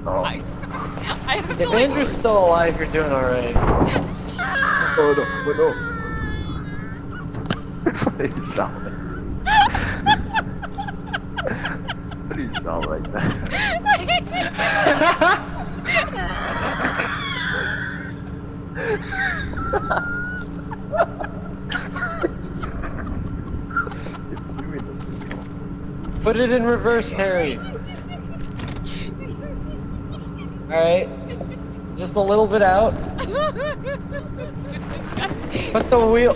Oh. I have If to like... Andrew's still alive, you're doing alright. Oh no, oh no. What do you sound like? What do you sound like that? Put it in reverse, Terry. Alright. Just a little bit out. Put the wheel.